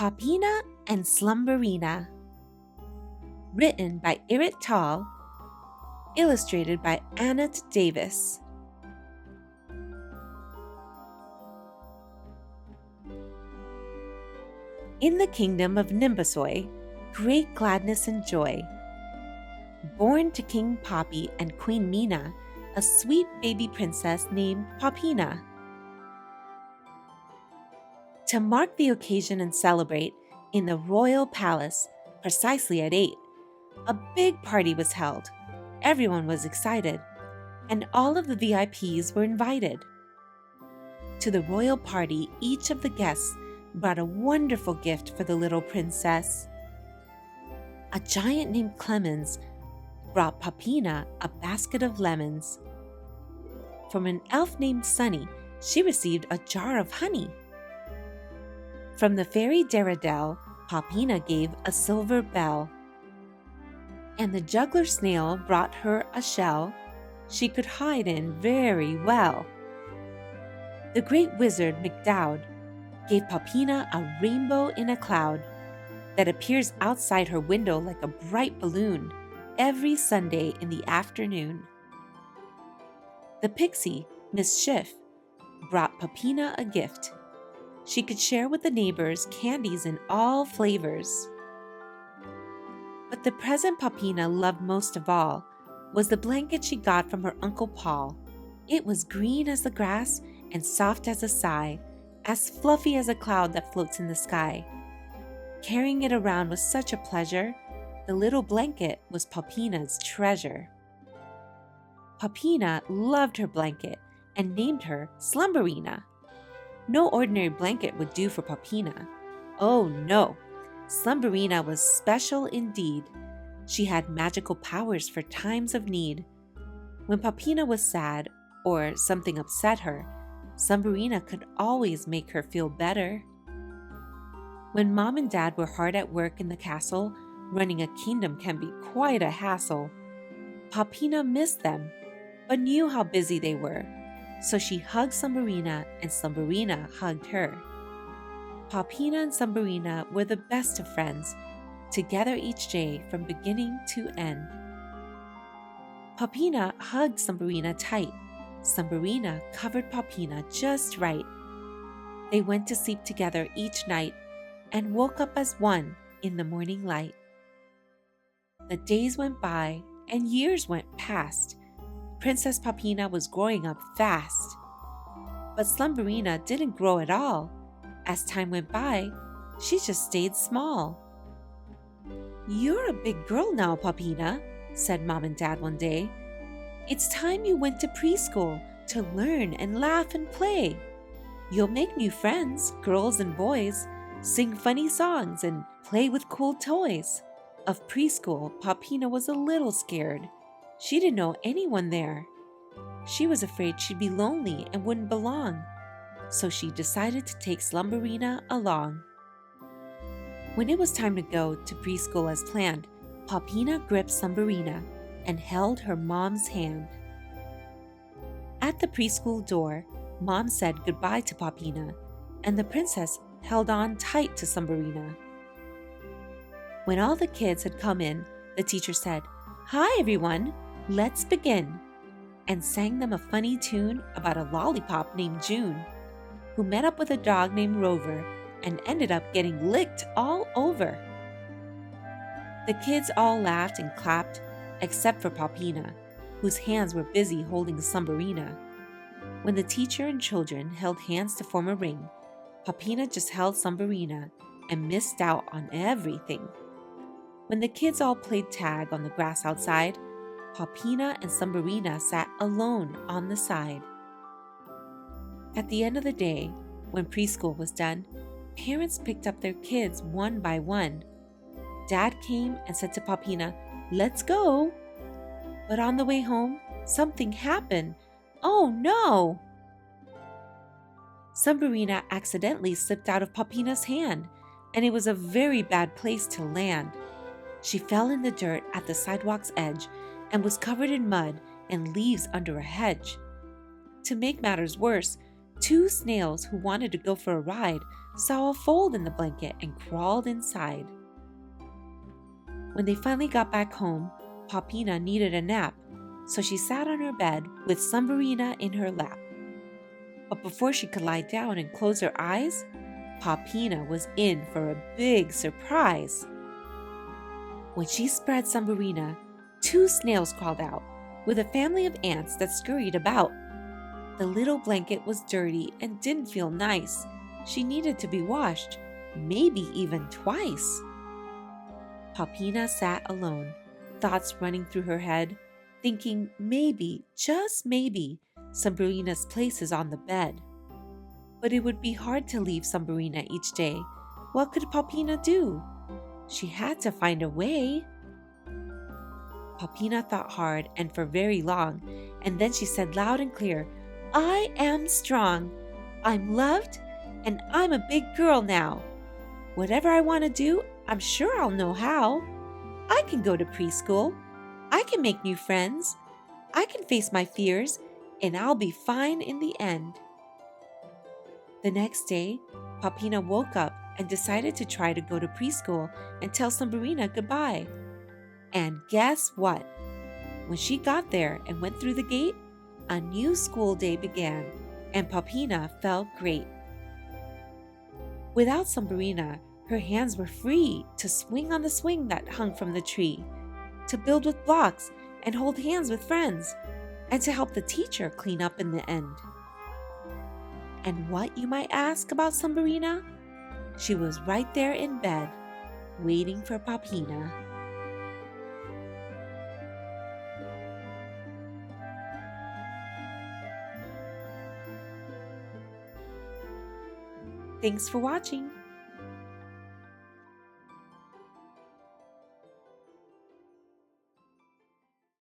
Popina and Slumberina. Written by Irit, illustrated by Anat Davis. In the kingdom of Nimbusoi, great gladness and joy. Born to King Poppy and Queen Mina, a sweet baby princess named Popina. To mark the occasion and celebrate, in the royal palace, precisely at 8, a big party was held. Everyone was excited, and all of the VIPs were invited. To the royal party, each of the guests brought a wonderful gift for the little princess. A giant named Clemens brought Popina a basket of lemons. From an elf named Sunny, she received a jar of honey. From the fairy Daradel, Popina gave a silver bell. And the juggler snail brought her a shell she could hide in very well. The great wizard McDowd gave Popina a rainbow in a cloud that appears outside her window like a bright balloon every Sunday in the afternoon. The pixie, Miss Schiff, brought Popina a gift. She could share with the neighbors candies in all flavors. But the present Popina loved most of all was the blanket she got from her Uncle Paul. It was green as the grass and soft as a sigh, as fluffy as a cloud that floats in the sky. Carrying it around was such a pleasure. The little blanket was Popina's treasure. Popina loved her blanket and named her Slumberina. No ordinary blanket would do for Popina. Oh no, Slumberina was special indeed. She had magical powers for times of need. When Popina was sad or something upset her, Slumberina could always make her feel better. When Mom and Dad were hard at work in the castle, running a kingdom can be quite a hassle. Popina missed them, but knew how busy they were. So she hugged Slumberina and Slumberina hugged her. Popina and Slumberina were the best of friends, together each day from beginning to end. Popina hugged Slumberina tight. Slumberina covered Popina just right. They went to sleep together each night and woke up as one in the morning light. The days went by and years went past. Princess Popina was growing up fast. But Slumberina didn't grow at all. As time went by, she just stayed small. "You're a big girl now, Popina," said Mom and Dad one day. "It's time you went to preschool to learn and laugh and play. You'll make new friends, girls and boys, sing funny songs and play with cool toys." Of preschool, Popina was a little scared. She didn't know anyone there. She was afraid she'd be lonely and wouldn't belong, so she decided to take Slumberina along. When it was time to go to preschool as planned, Popina gripped Slumberina and held her mom's hand. At the preschool door, Mom said goodbye to Popina, and the princess held on tight to Slumberina. When all the kids had come in, the teacher said, "Hi everyone, let's begin," and sang them a funny tune about a lollipop named June, who met up with a dog named Rover and ended up getting licked all over. The kids all laughed and clapped, except for Popina, whose hands were busy holding Slumberina. When the teacher and children held hands to form a ring, Popina just held Slumberina and missed out on everything. When the kids all played tag on the grass outside, Popina and Slumberina sat alone on the side. At the end of the day, when preschool was done, parents picked up their kids one by one. Dad came and said to Popina, "Let's go." But on the way home, something happened. Oh no! Slumberina accidentally slipped out of Popina's hand, and it was a very bad place to land. She fell in the dirt at the sidewalk's edge and was covered in mud and leaves under a hedge. To make matters worse, 2 snails who wanted to go for a ride saw a fold in the blanket and crawled inside. When they finally got back home, Popina needed a nap, so she sat on her bed with Slumberina in her lap. But before she could lie down and close her eyes, Popina was in for a big surprise. When she spread Slumberina, 2 snails crawled out, with a family of ants that scurried about. The little blanket was dirty and didn't feel nice. She needed to be washed, maybe even twice. Popina sat alone, thoughts running through her head, thinking maybe, just maybe, Slumberina's place is on the bed. But it would be hard to leave Slumberina each day. What could Popina do? She had to find a way. Popina thought hard and for very long, and then she said loud and clear, "I am strong. I'm loved, and I'm a big girl now. Whatever I want to do, I'm sure I'll know how. I can go to preschool. I can make new friends. I can face my fears, and I'll be fine in the end." The next day, Popina woke up and decided to try to go to preschool and tell Slumberina goodbye. And guess what? When she got there and went through the gate, a new school day began, and Popina felt great. Without Slumberina, her hands were free to swing on the swing that hung from the tree, to build with blocks and hold hands with friends, and to help the teacher clean up in the end. And what, you might ask, about Slumberina? She was right there in bed, waiting for Popina. Thanks for watching.